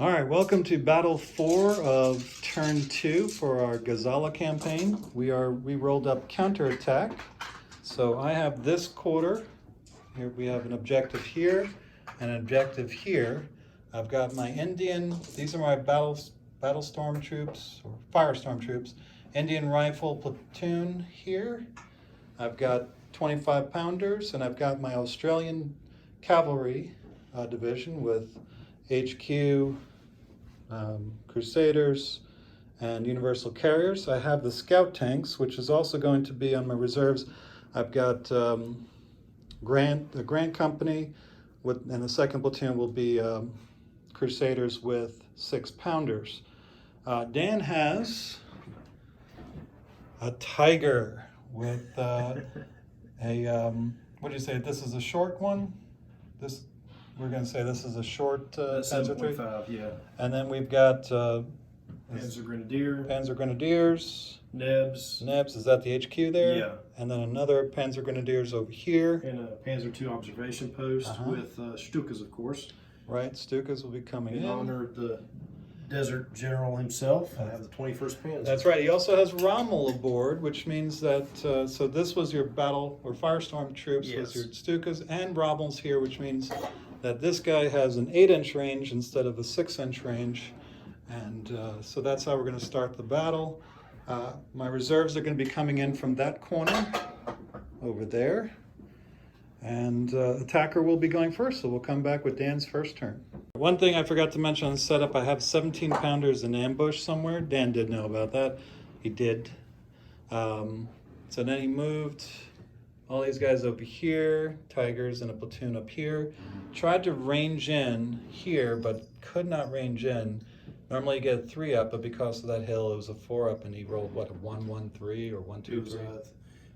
All right, welcome to Battle 4 of Turn 2 for our Gazala campaign. We rolled up counterattack. So I have this quarter. Here we have an objective here and an objective here. I've got my Indian, these are my battle storm troops, or firestorm troops. Indian rifle platoon here. I've got 25 pounders, and I've got my Australian cavalry division with HQ, Crusaders, and Universal Carriers. I have the scout tanks, which is also going to be on my reserves. I've got the Grant Company, and the second platoon will be Crusaders with 6 pounders. Dan has a Tiger with a what do you say? This is a short one. We're going to say this is a short Panzer III. 7.5, yeah. And then we've got Panzer Grenadiers. Nebs, is that the HQ there? Yeah. And then another Panzer Grenadiers over here. And a Panzer II observation post with Stukas, of course. Right, Stukas will be coming in. In honor of the Desert General himself, I have the 21st Panzer. That's right. He also has Rommel aboard, which means that, so this was your battle, or Firestorm troops, Yes. was your Stukas, and Rommel's here, which means that this guy has an 8-inch range instead of a 6-inch range. And so that's how we're going to start the battle. My reserves are going to be coming in from that corner over there. And attacker will be going first, so we'll come back with Dan's first turn. One thing I forgot to mention on the setup, I have 17 pounders in ambush somewhere. Dan did know about that. He did. So then he moved all these guys over here, Tigers and a platoon up here. Tried to range in here, but could not range in. Normally you get a 3 up, but because of that hill, it was a 4 up, and he rolled, what, a 1-1-3 or 1-2-3?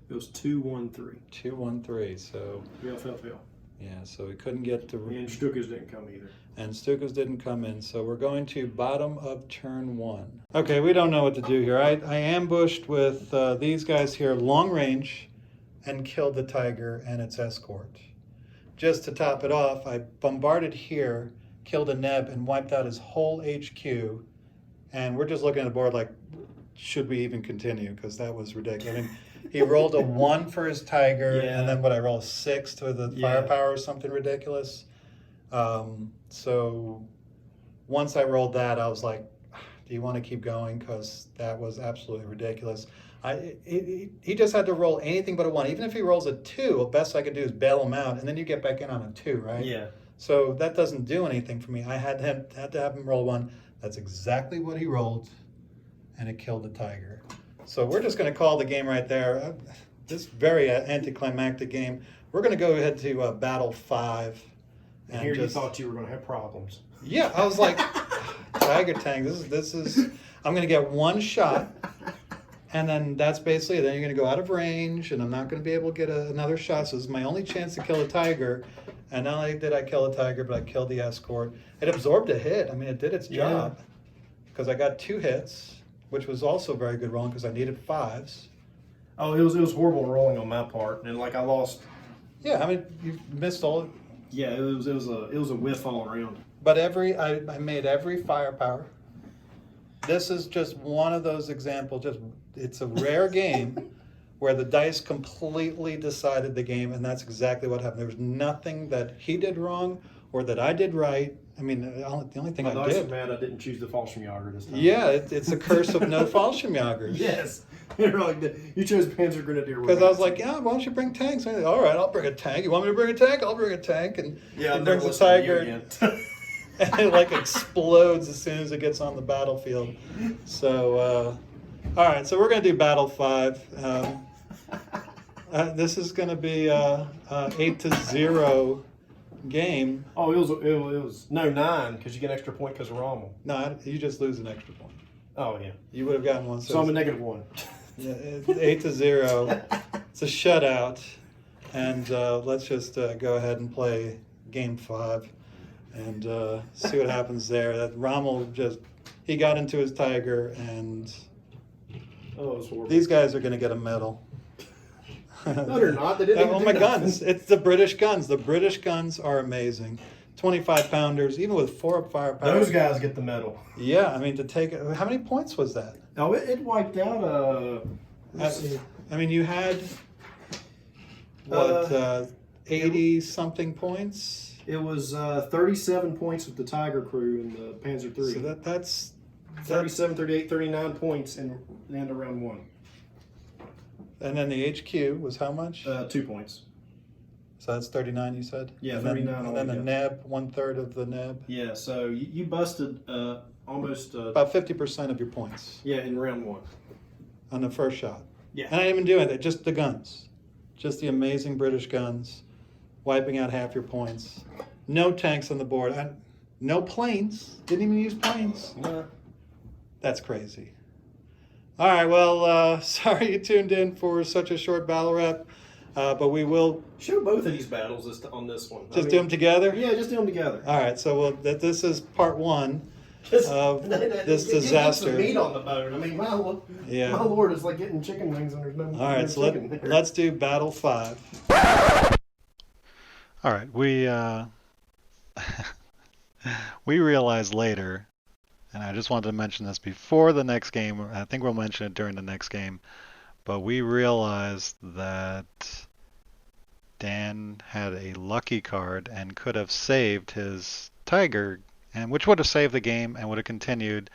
It was 2-1-3. 2-1-3, so... Fail. Yeah, so we couldn't get to... And Stukas didn't come either. And Stukas didn't come in, so we're going to bottom of turn 1. Okay, we don't know what to do here. I ambushed with these guys here, long range, and killed the Tiger and its escort. Just to top it off, I bombarded here, killed a Neb, and wiped out his whole HQ. And we're just looking at the board like, should we even continue? Because that was ridiculous. I mean, he rolled a 1 for his Tiger, and then I roll a 6 to the firepower or something ridiculous. So once I rolled that, I was like, do you want to keep going? Because that was absolutely ridiculous. He just had to roll anything but a 1. Even if he rolls a 2, the best I could do is bail him out, and then you get back in on a 2, right? Yeah. So that doesn't do anything for me. I had to have him roll 1. That's exactly what he rolled, and it killed the Tiger. So we're just going to call the game right there. This very anticlimactic game. We're going to go ahead to battle 5. And here you thought you were going to have problems. Yeah, I was like, Tiger tank. This is. I'm going to get 1 shot, and then that's basically it. Then you're going to go out of range, and I'm not going to be able to get another shot. So this is my only chance to kill a Tiger. And not only did I kill a Tiger, but I killed the escort. It absorbed a hit. I mean, it did its job because I got 2 hits, which was also very good rolling because I needed 5s. Oh, it was horrible rolling on my part, and like I lost. Yeah, I mean, you missed all. Yeah, it was a whiff all around. But I made every firepower. This is just one of those examples. It's a rare game where the dice completely decided the game, and that's exactly what happened. There was nothing that he did wrong or that I did right. I mean, the only thing I did. I'm mad I didn't choose the Fallschirmjäger this time. Yeah, it's a curse of no Fallschirmjägers. Yes. You're like, you chose Panzer Grenadier. Because I was like, yeah, why don't you bring tanks? And all right, I'll bring a tank. You want me to bring a tank? I'll bring a tank. And yeah, he brings a Tiger. And it like explodes as soon as it gets on the battlefield. So, all right, so we're going to do battle 5. This is going to be a 8-0 game. Oh, it was 9 because you get an extra point because of Rommel. No, you just lose an extra point. Oh yeah, you would have gotten 1. So I'm a -1. Yeah, 8-0. It's a shutout, and let's just go ahead and play game 5 and see what happens there. That Rommel he got into his Tiger, and it was horrible. These guys are going to get a medal. No, they're not. They didn't. Oh my guns! It's the British guns. The British guns are amazing. 25 pounders, even with 4 firepower. Those guys get the medal. Yeah, I mean, to take it, how many points was that? Oh, it wiped out. Let's see. I mean, you had, what, 80 something points? It was 37 points with the Tiger crew and the Panzer III. So that's 37, 38, 39 points in the end of round 1. And then the HQ was how much? 2 points. So that's 39, you said? Yeah, and 39 then the altogether. neb, 1/3 of the neb. Yeah, so you busted almost. About 50% of your points Yeah, in round 1. on the first shot. Yeah. And I didn't even do anything, just the guns. Just the amazing British guns, wiping out half your points. No tanks on the board. No planes. Didn't even use planes. Yeah. That's crazy. All right, well, sorry you tuned in for such a short battle rep, but we will Show both of these battles on this one. just do them together? Yeah, just do them together. All right, so this is part 1 Just, of this get disaster. some meat on the bone. I mean, my lord, it's like getting chicken wings and there's no. All right, so let's do battle 5. All right, we realized later, and I just wanted to mention this before the next game. I think we'll mention it during the next game, but we realized that Dan had a lucky card and could have saved his Tiger, and which would have saved the game and would have continued,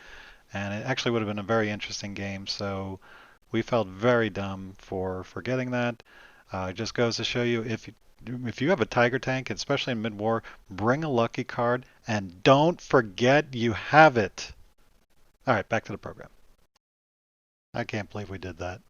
and it actually would have been a very interesting game. So we felt very dumb for forgetting that. It just goes to show you, if you have a Tiger tank, especially in mid-war, bring a lucky card and don't forget you have it. All right, back to the program. I can't believe we did that.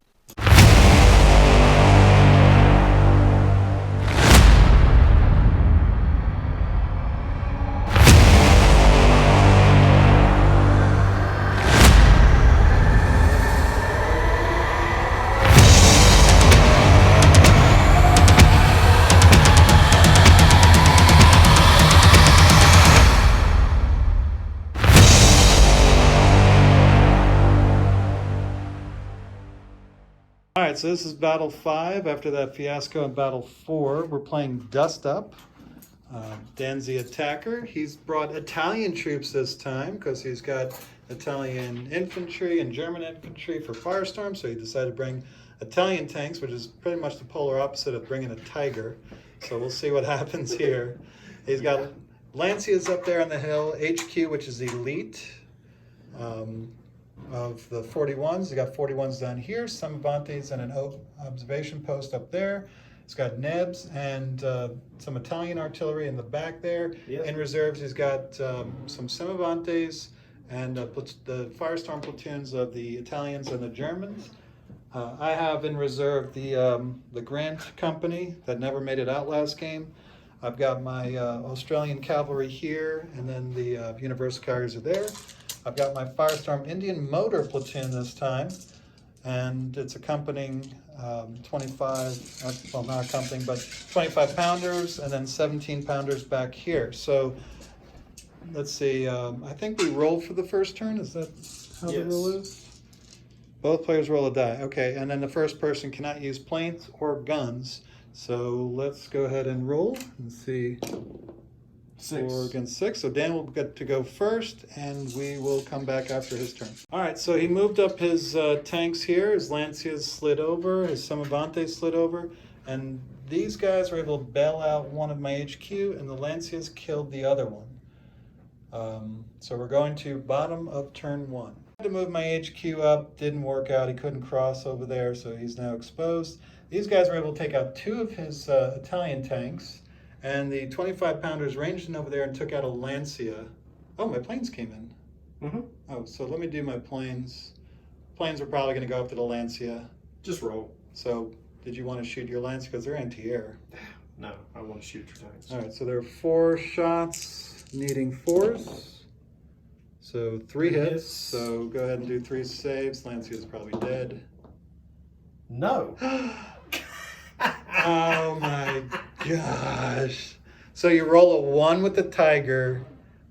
All right, so this is battle 5 after that fiasco in battle 4. We're playing Dust Up. Dan's the attacker. He's brought Italian troops this time because he's got Italian infantry and German infantry for Firestorm, so he decided to bring Italian tanks, which is pretty much the polar opposite of bringing a Tiger. So we'll see what happens here. He's got Lancias up there on the hill, HQ, which is elite. Of the 41s. He's got 41s down here, some Avantis and an observation post up there. He's got Nebs and some Italian artillery in the back there. Yep. In reserves, he's got some Semivantes and the Firestorm platoons of the Italians and the Germans. I have in reserve the Grant Company that never made it out last game. I've got my Australian cavalry here, and then the Universal Carriers are there. I've got my Firestorm Indian Motor Platoon this time, and it's accompanying 25, well, not accompanying, but 25 pounders and then 17 pounders back here. So let's see, I think we roll for the first turn. Is that how the rule is? Both players roll a die. Okay, and then the first person cannot use planes or guns. So let's go ahead and roll and see. 6. 4 against 6. So Dan will get to go first, and we will come back after his turn. All right, so he moved up his tanks here. His Lancias slid over, his Semivantes slid over, and these guys were able to bail out one of my HQ, and the Lancias killed the other one. So we're going to bottom of turn 1. I had to move my HQ up, didn't work out. He couldn't cross over there, so he's now exposed. These guys were able to take out 2 of his Italian tanks. And the 25 pounders ranged in over there and took out a Lancia. Oh, my planes came in. Mm-hmm. Oh, so let me do my planes. Planes are probably going to go up to the Lancia. Just roll. So did you want to shoot your Lancia? Because they're anti-air. No, I want to shoot your tanks. All right, so there are 4 shots needing 4s. So 3 hits. So go ahead and do 3 saves. Lancia is probably dead. No. Oh my gosh. So you roll a 1 with the Tiger,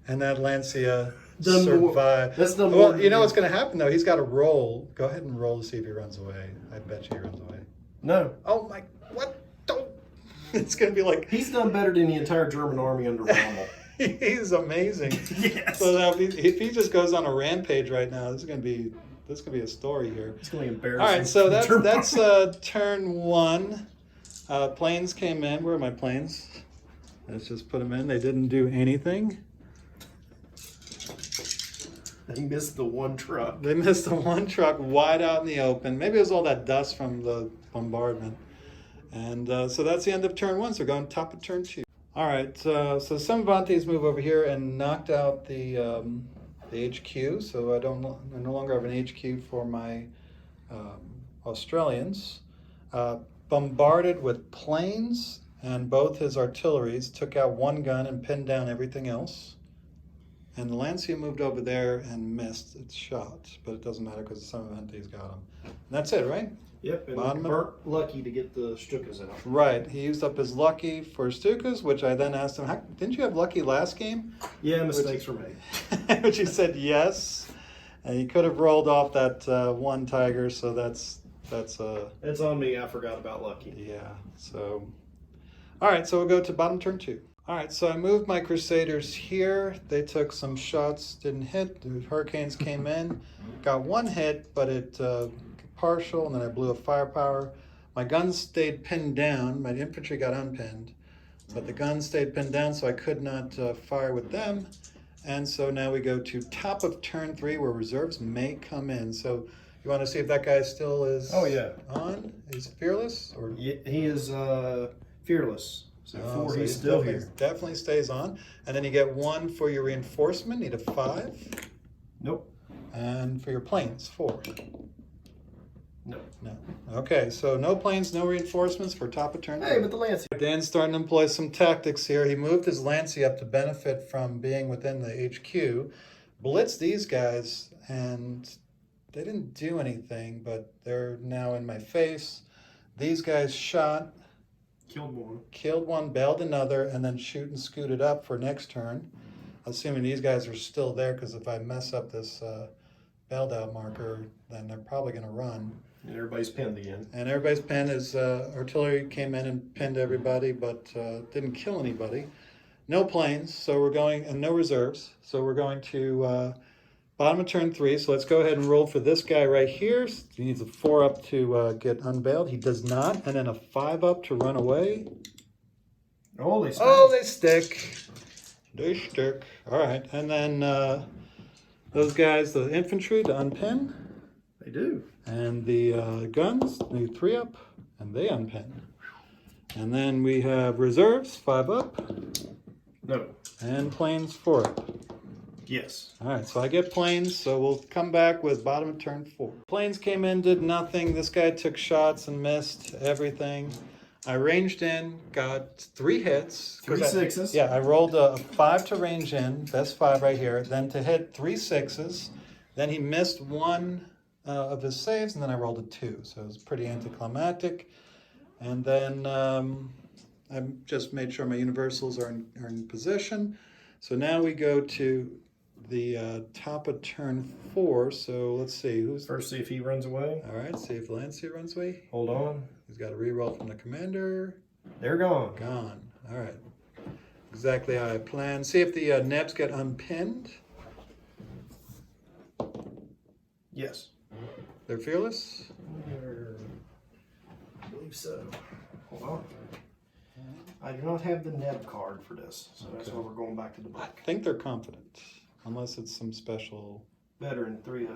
and that Lancia survived. That's the Well, you know what's going to happen, though? He's got to roll. Go ahead and roll to see if he runs away. I bet you he runs away. No. Oh my, what? Don't. It's going to be like. He's done better than the entire German army under Rommel. He's amazing. Yes. So now if he just goes on a rampage right now, this is gonna be a story here. It's going to be embarrassing. All right, so that's Turn turn one. Planes came in. Where are my planes? Let's just put them in. They didn't do anything. They missed the one truck. They missed the one truck wide out in the open. Maybe it was all that dust from the bombardment. And so that's the end of turn one. So we're going top of turn two. All right, so some Vantes move over here and knocked out the HQ. So I no longer have an HQ for my Australians. Bombarded with planes, and both his artilleries took out one gun and pinned down everything else. And the Lancia moved over there and missed its shot, but it doesn't matter because some Vantes got him. And that's it, right? Yep, and Bottom of- Bert lucky to get the Stukas out. Right. He used up his lucky for Stukas, which I then asked him, didn't you have lucky last game? Yeah, mistakes were made. Which he said yes. And he could have rolled off that one tiger, so that's It's on me. I forgot about lucky. yeah. So, all right. So we'll go to bottom turn two. All right. So I moved my Crusaders here. They took some shots, didn't hit. The Hurricanes came in, got one hit, but it partial, and then I blew a firepower. My guns stayed pinned down. My infantry got unpinned, but the guns stayed pinned down, so I could not fire with them. And so now we go to top of turn three, where reserves may come in. So you want to see if that guy still is Oh, yeah. on? Is fearless? Or He is fearless. So Oh, four, so he's still here. Definitely stays on. And then you get one for your reinforcement, need a 5. Nope. And for your planes, 4. No. No. Okay, so no planes, no reinforcements for top of turn. Hey, but the Lancia. Dan's starting to employ some tactics here. He moved his Lancia up to benefit from being within the HQ, blitzed these guys, and they didn't do anything, but they're now in my face. These guys shot, killed one, bailed another, and then shoot and scooted up for next turn. Assuming these guys are still there, because if I mess up this bailed out marker, then they're probably going to run. And everybody's pinned again. And everybody's pinned. His artillery came in and pinned everybody, but didn't kill anybody. No planes, so we're going, and no reserves. So we're going to bottom of turn 3. So let's go ahead and roll for this guy right here. He needs a 4 up to get unveiled. He does not. And then a 5 up to run away. Oh, they stick. Oh, they stick. They stick. All right. And then those guys, the infantry, to unpin. They do. And the guns need 3 up, and they unpin. And then we have reserves, 5 up. No. And planes, 4 up. Yes. All right, so I get planes, so we'll come back with bottom of turn 4. Planes came in, did nothing. This guy took shots and missed everything. I ranged in, got 3 hits. 3 sixes. Yeah, I rolled a 5 to range in, best 5 right here. Then to hit 3 6s. Then he missed 1 of his saves, and then I rolled a 2. So it was pretty anticlimactic. And then I just made sure my universals are in position. So now we go to the top of turn 4. So let's see who's First, see if he runs away. all right. See if Lancia runs away. Hold on. He's got a reroll from the commander. They're gone. Gone. All right. Exactly how I planned. See if the nebs get unpinned. Yes. They're fearless. I believe so. Hold on. I do not have the neb card for this, so that's why we're going back to the I book. think they're confident, unless it's some special. Veteran 3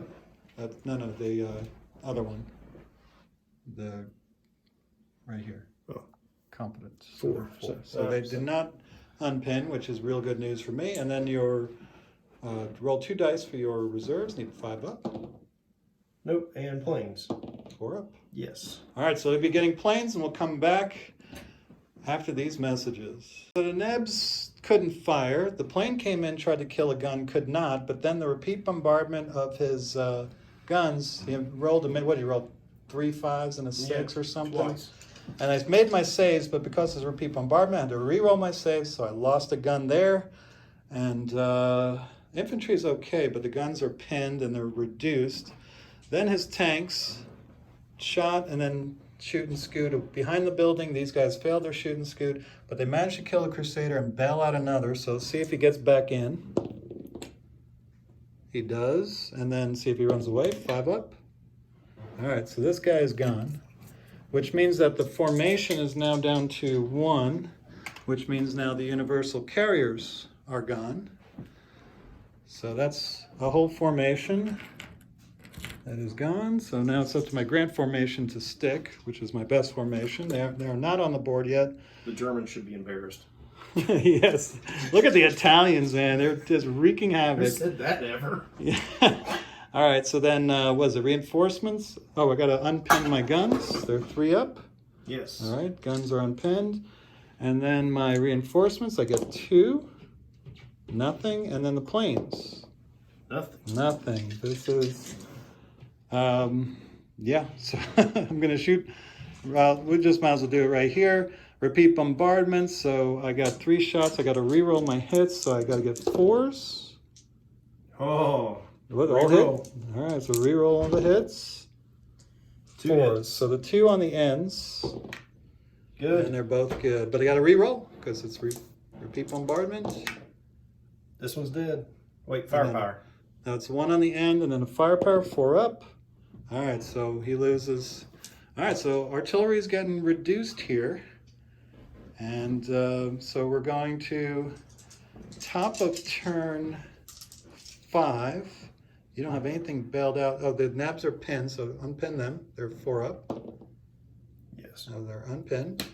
up. No, the other one. The right here. Oh. Confident. 4. So they did not unpin, which is real good news for me. And then your roll 2 dice for your reserves. Need 5 up. Nope. And planes. 4 up. Yes. All right, so they'll be getting planes, and we'll come back after these messages. So the nebs couldn't fire. The plane came in, tried to kill a gun, could not. But then the repeat bombardment of his guns, he rolled what he rolled 3 5s and a 6 or something. Twice. And I made my saves, but because of the repeat bombardment, I had to re-roll my saves, so I lost a gun there. And infantry is okay, but the guns are pinned and they're reduced. Then his tanks shot and then shoot and scoot behind the building. These guys failed their shoot and scoot, but they managed to kill a Crusader and bail out another. So see if he gets back in. He does, and then see if he runs away. 5 up. All right, so this guy is gone, which means that the formation is now down to 1, which means now the universal carriers are gone. So that's a whole formation that is gone. So now it's up to my Grant formation to stick, which is my best formation. They're not on the board yet. The Germans should be embarrassed. Yes. Look at the Italians, man. They're just wreaking havoc. Who said that ever? Yeah. All right, so then was it reinforcements? Oh, I got to unpin my guns. They're 3 up. Yes. All right, guns are unpinned. And then my reinforcements, I get 2. Nothing. And then the planes. Nothing. Nothing. This is, yeah, so I'm going to shoot. Well, we just might as well do it right here. Repeat bombardments. So I got 3 shots. I got to reroll my hits, so I got to get 4s. Oh. What, all hit? All right, so reroll all the hits. 2 4s. hits. So the 2 on the ends. Good. And they're both good. But I got to reroll because it's repeat bombardment. This one's dead. Wait, firepower. Now it's 1 on the end and then a firepower, 4 up. All right, so he loses. All right, so artillery is getting reduced here. And so we're going to top of turn 5. You don't have anything bailed out. Oh, the nabs are pinned, so unpin them. They're 4 up. Yes. So they're unpinned.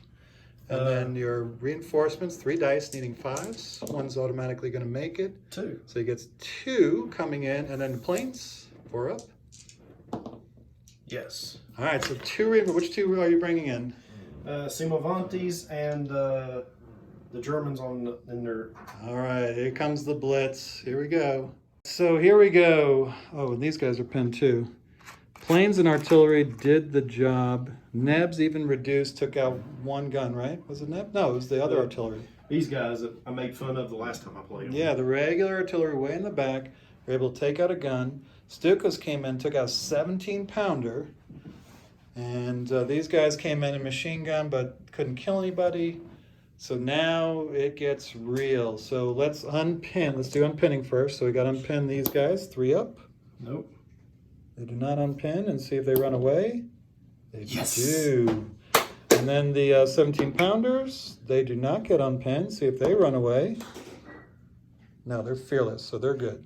And then your reinforcements, 3 dice needing 5s. 1's automatically going to make it. 2. So he gets 2 coming in, and then the planes, 4 up. Yes. All right, so 2, which 2 are you bringing in? Simovantes and the Germans in their... All right, here comes the blitz. Here we go. So here we go. Oh, and these guys are pinned too. Planes and artillery did the job. Nebs even reduced, took out 1 gun, right? Was it Neb? No, it was the other artillery. These guys that I made fun of the last time I played them. Yeah, the regular artillery way in the back were able to take out a gun. Stukas came in, took out a 17-pounder. And these guys came in a machine gun but couldn't kill anybody. So now it gets real. So let's unpin. Let's do unpinning first. So we got to unpin these guys. 3 up. Nope. They do not unpin, and see if they run away. They Yes. do. And then the 17-pounders, they do not get unpinned. See if they run away. No, they're fearless, so they're good.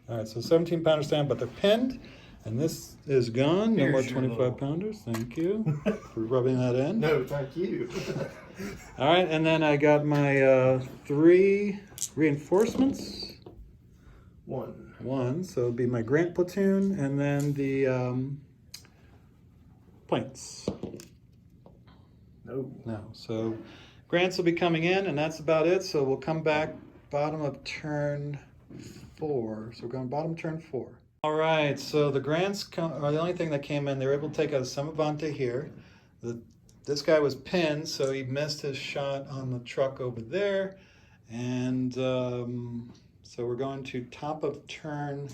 All right, so 17-pounders down, but they're pinned. And this is gone. No more Here's your 25-pounders. Thank you for rubbing that in. No, thank you. All right, and then I got my 3 reinforcements. 1. So it'll be my Grant platoon, and then the planes. No. So Grants will be coming in, and that's about it. So we'll come back bottom of turn 4. So we're going bottom turn 4. All right, so the Grants are the only thing that came in. They were able to take out a Samavante here. This guy was pinned, so he missed his shot on the truck over there. And so we're going to top of turn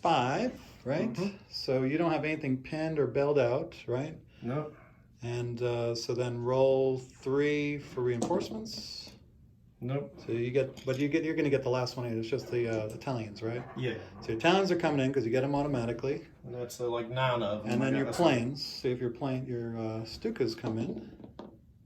5, right? Mm-hmm. So you don't have anything pinned or bailed out, right? No. And so then roll 3 for reinforcements. Nope. So you get, but you're going to get the last one. It's just the Italians, right? Yeah. So Italians are coming in because you get them automatically. And that's like 9 of them. And then I your got planes. See if your Stukas come in.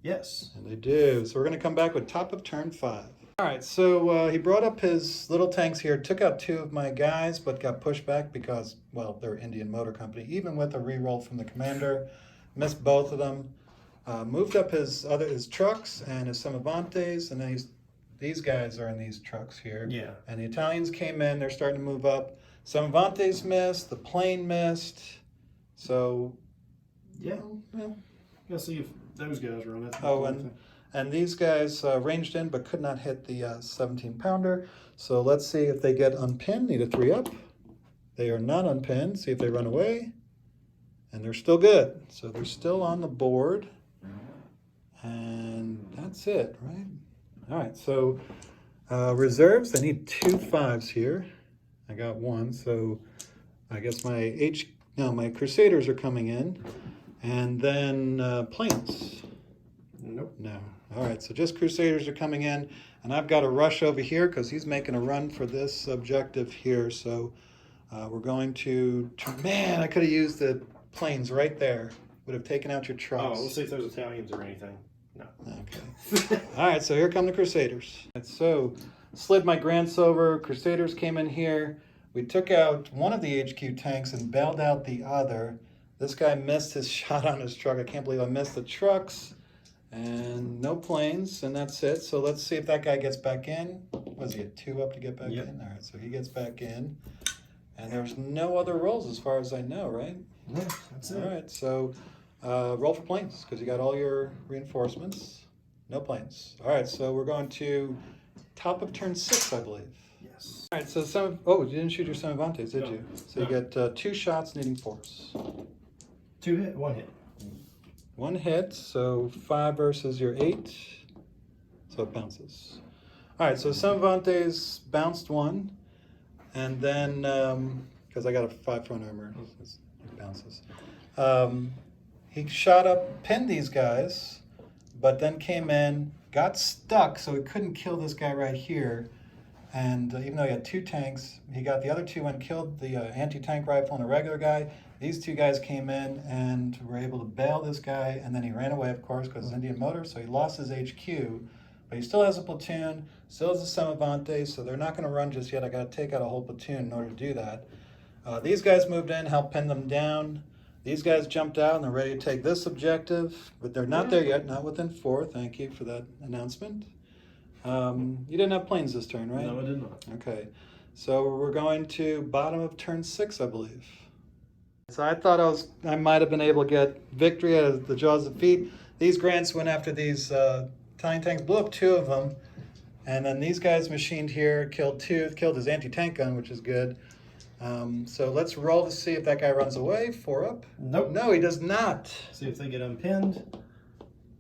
Yes. And they do. So we're going to come back with top of turn 5. All right, so he brought up his little tanks here, took out 2 of my guys, but got pushed back because, well, they're Indian Motor Company. Even with a reroll from the commander, missed both of them. Moved up his trucks and his Samavantes, and then these guys are in these trucks here. Yeah. And the Italians came in, they're starting to move up. Samavantes missed, the plane missed. So, Yeah. well, Gotta see if those guys are on it. oh, and these guys ranged in but could not hit the 17-pounder. So let's see if they get unpinned. Need a 3 up. They are not unpinned. See if they run away. And they're still good. So they're still on the board. And that's it, right? All right, so reserves, I need 2 5s here. I got 1, so I guess my Crusaders are coming in. And then planes. Nope. No. All right, so just Crusaders are coming in, and I've got to rush over here because he's making a run for this objective here. So we're going to, man, I could have used the planes right there. Would have taken out your Oh, trucks. we'll see if there's Italians or anything. No. Okay. All right, so here come the Crusaders. So slid my grants over. Crusaders came in here. We took out one of the HQ tanks and bailed out the other. This guy missed his shot on his truck. I can't believe I missed the trucks. And no planes, and that's it. So let's see if that guy gets back in. Was he at 2 up to get back Yep. in? All right, so he gets back in. And there's no other rolls as far as I know, right? Yeah, that's it. All right, so roll for planes because you got all your reinforcements. No planes. All right, so we're going to top of turn 6, I believe. Yes. All right, so you didn't shoot your Semivantes, did No. you? So No. you get 2 shots needing 4s. 2 hit, 1 hit. 1 hit, so 5 versus your 8, so it bounces. All right, so Semivantes bounced 1, and then, because I got a 5 front armor, it bounces. He shot up, pinned these guys, but then came in, got stuck, so he couldn't kill this guy right here. And even though he had 2 tanks, he got the other 2 and killed the anti-tank rifle and a regular guy. These 2 guys came in and were able to bail this guy, and then he ran away, of course, because it's Indian motor, so he lost his HQ. But he still has a platoon, still has a Semivante, so they're not going to run just yet. I got to take out a whole platoon in order to do that. These guys moved in, helped pin them down. These guys jumped out and they're ready to take this objective, but they're not there yet, not within 4. Thank you for that announcement. You didn't have planes this turn, right? No, I did not. Okay, so we're going to bottom of turn 6, I believe. So I thought I might have been able to get victory out of the jaws of defeat. These grants went after these Italian tanks, blew up 2 of them, and then these guys machined here, killed his anti-tank gun, which is good. So let's roll to see if that guy runs away. 4 up. Nope. No, he does not. See if they get unpinned.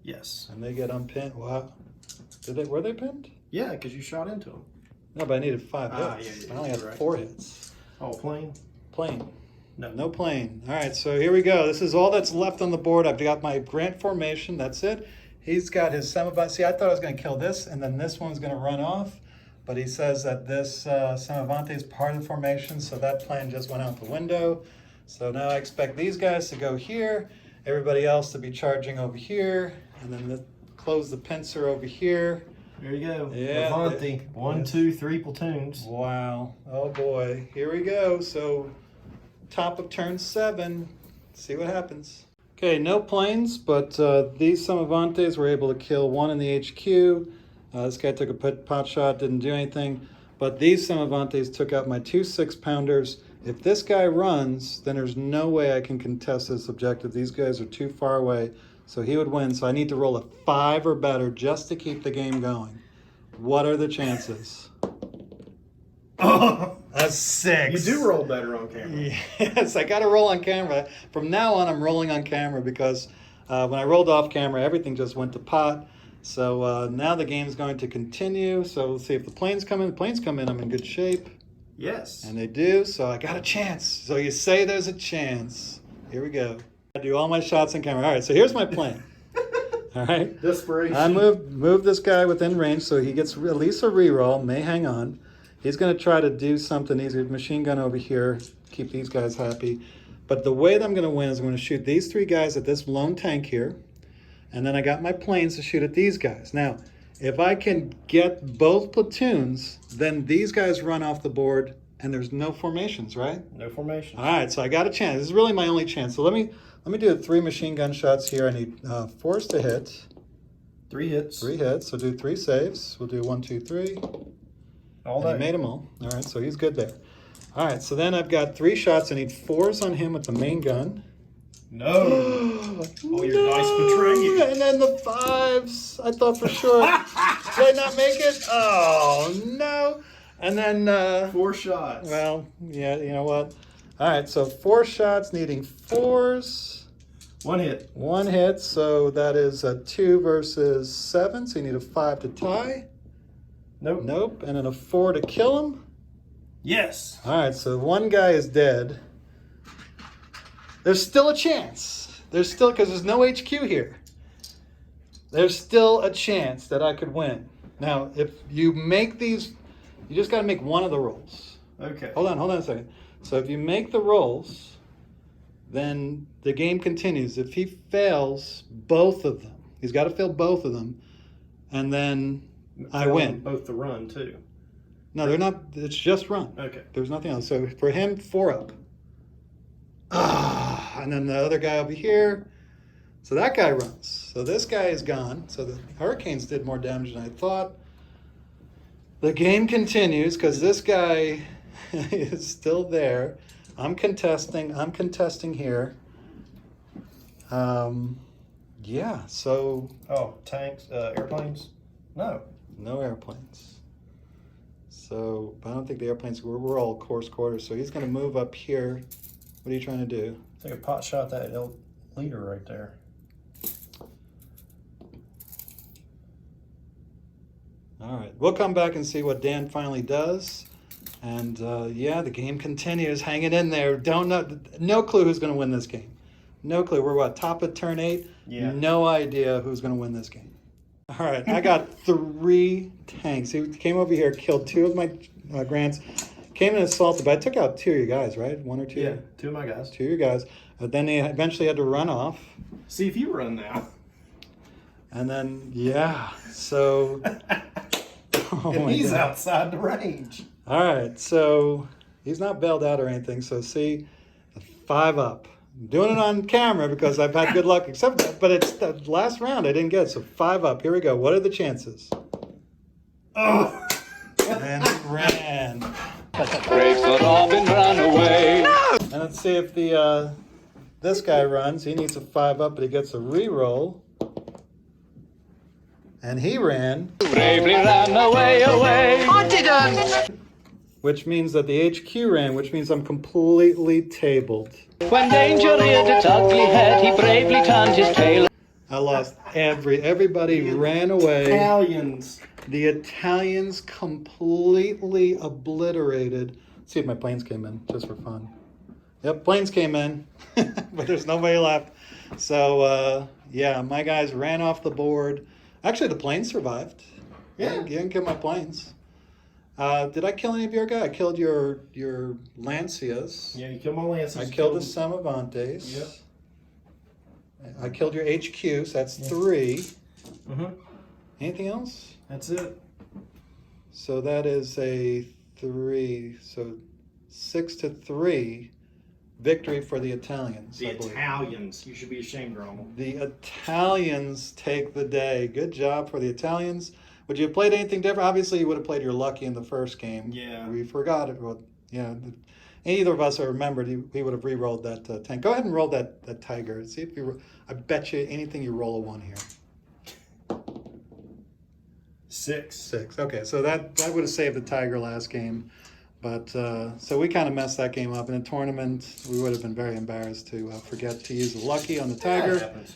Yes. And they get unpinned. Wow. Were they pinned? Yeah, because you shot into them. No, but I needed 5 hits. Yeah, I only had you're right. 4 hits. Oh, plane? Plane. No. No plane. All right, so here we go. This is all that's left on the board. I've got my grant formation. That's it. He's got his Semivante. See, I thought I was going to kill this, and then this one's going to run off. But he says that this Semivante is part of the formation, so that plan just went out the window. So now I expect these guys to go here, everybody else to be charging over here, and then close the pincer over here. There you go. Yeah. Levante. 1, 2, 3 platoons. Wow. Oh boy. Here we go. So top of turn 7. See what happens. Okay, no planes, but these Semivantes were able to kill 1 in the HQ. This guy took a pot shot, didn't do anything. But these Semivantes took out my 2 6-pounders. If this guy runs, then there's no way I can contest this objective. These guys are too far away. So he would win. So I need to roll a 5 or better just to keep the game going. What are the chances? A 6. You do roll better on camera. Yes, I got to roll on camera. From now on, I'm rolling on camera because when I rolled off camera, everything just went to pot. So now the game's going to continue. So let's see if the planes come in. The planes come in, I'm in good shape. Yes. And they do, so I got a chance. So you say there's a chance. Here we go. I do all my shots on camera. All right, so here's my plan. All right. Desperation. I move this guy within range so he gets at least a reroll, may hang on. He's going to try to do something. He's a machine gun over here, keep these guys happy. But the way that I'm going to win is I'm going to shoot these 3 guys at this lone tank here. And then I got my planes to shoot at these guys. Now, if I can get both platoons, then these guys run off the board and there's no formations, right? No formation. All right, so I got a chance. This is really my only chance. So let me do 3 machine gun shots here. I need 4s to hit. 3 hits. 3 hits, so do 3 saves. We'll do 1, 2, 3. All And he day. made them all. All right, so he's good there. All right, so then I've got 3 shots. I need 4s on him with the main gun. No. Oh, your dice betray you. And then the 5s. I thought for sure. Did I not make it? Oh, no. And then... 4 shots. well, yeah, you know what? All right, so 4 shots needing 4s. 1 hit. 1 hit, so that is a 2 versus 7, so you need a 5 to tie. Nope. Nope, and then a 4 to kill him. Yes. All right, so 1 guy is dead. There's still a chance. There's still, because there's no HQ here. There's still a chance that I could win. Now, if you make these, you just got to make one of the rolls. Okay. Hold on a second. So if you make the rolls, then the game continues. If he fails both of them, he's got to fail both of them, and then I win. Both the run too. No, they're not. It's just run. Okay. There's nothing else. So for him, 4 up. And then the other guy over here. So that guy runs. So this guy is gone. So the Hurricanes did more damage than I thought. The game continues because this guy is still there. I'm contesting here. Yeah, so. Oh, tanks, airplanes? No. No airplanes. So, but I don't think the airplanes, we're all course quarters. So he's going to move up here. What are you trying to do? Take a pot shot at that leader right there. All right, we'll come back and see what Dan finally does. And yeah, the game continues, hanging in there. No clue who's going to win this game. No clue. We're what, top of turn 8? Yeah. No idea who's going to win this game. All right, I got 3 tanks. He came over here, killed 2 of my grants, came and assaulted, but I took out 2 of you guys, right? 1 or 2? Yeah, 2 of my guys. 2 of you guys. Then they eventually had to run off. See if you run now. And then, yeah, so... Oh and my he's God. outside the range. All right, so he's not bailed out or anything. So see, 5 up. I'm doing it on camera because I've had good luck, but it's the last round I didn't get. So 5 up. Here we go. What are the chances? Oh. And he ran. Breaks the robin, run away. And let's see if the this guy runs. He needs a 5 up, but he gets a re-roll. And he ran. Bravely ran away, away. I didn't. Which means that the HQ ran, which means I'm completely tabled. When danger reared its ugly head, he bravely turned his tail. I lost everybody ran away. Italians. The Italians completely obliterated. Let's see if my planes came in, just for fun. Yep, planes came in, but there's nobody left. So, yeah, my guys ran off the board. Actually, the planes survived. Yeah, you didn't kill my planes. Did I kill any of your guys? I killed your Lancias. Yeah, you killed my Lancias. I killed the Samavantes. Yep. I killed your HQ, so that's 3. Mm-hmm. Anything else? That's it. So that is a 3. So 6-3 victory for the Italians. The I believe. Italians. You should be ashamed, Ronald. The Italians take the day. Good job for the Italians. Would you have played anything different? Obviously, you would have played your lucky in the first game. Yeah. We forgot it. Well, yeah. Either of us remembered, we would have re-rolled that tank. Go ahead and roll that tiger. See if you. I bet you anything you roll a 1 here. 6. 6. Okay, so that would have saved the tiger last game. But so we kind of messed that game up. In a tournament, we would have been very embarrassed to forget to use the lucky on the tiger. That happens.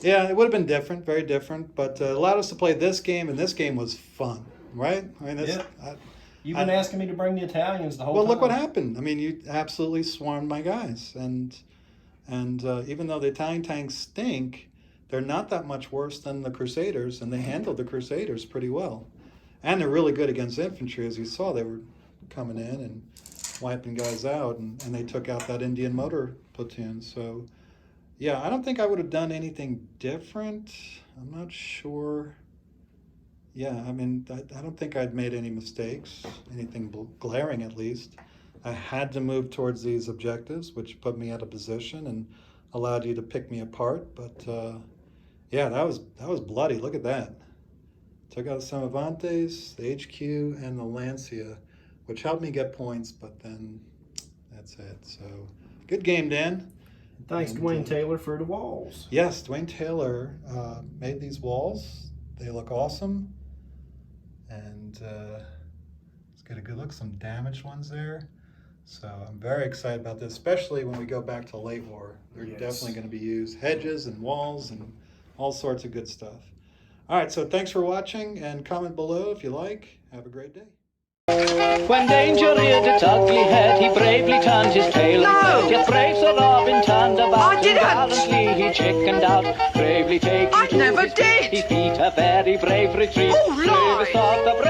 Yeah, it would have been different, very different. But allowed us to play this game, and this game was fun, right? I mean, this. Yeah. You've been asking me to bring the Italians the whole Well, time. look what happened. I mean, you absolutely swarmed my guys, and even though the Italian tanks stink, they're not that much worse than the Crusaders, and they handled the Crusaders pretty well. And they're really good against infantry, as you saw. They were coming in and wiping guys out, and they took out that Indian motor platoon. So, yeah, I don't think I would have done anything different. I'm not sure. Yeah, I mean, I don't think I'd made any mistakes, anything glaring at least. I had to move towards these objectives, which put me at a position and allowed you to pick me apart. But yeah, that was bloody. Look at that. Took out the Samavantes, the HQ, and the Lancia, which helped me get points, but then that's it. So good game, Dan. Thanks, Dewayne Taylor, for the walls. Yes, Dewayne Taylor made these walls. They look awesome. And let's get a good look. Some damaged ones there. So I'm very excited about this, especially when we go back to late war. They're definitely going to be used. Hedges and walls and all sorts of good stuff. All right, so thanks for watching, and comment below if you like. Have a great day. When danger reared its ugly head, he bravely turned his tail and fled. Yet brave Sir Robin turned about I and didn't. gallantly he chickened out. Bravely taking I to never his did. He beat a very brave retreat. Oh, lie. Bravest of the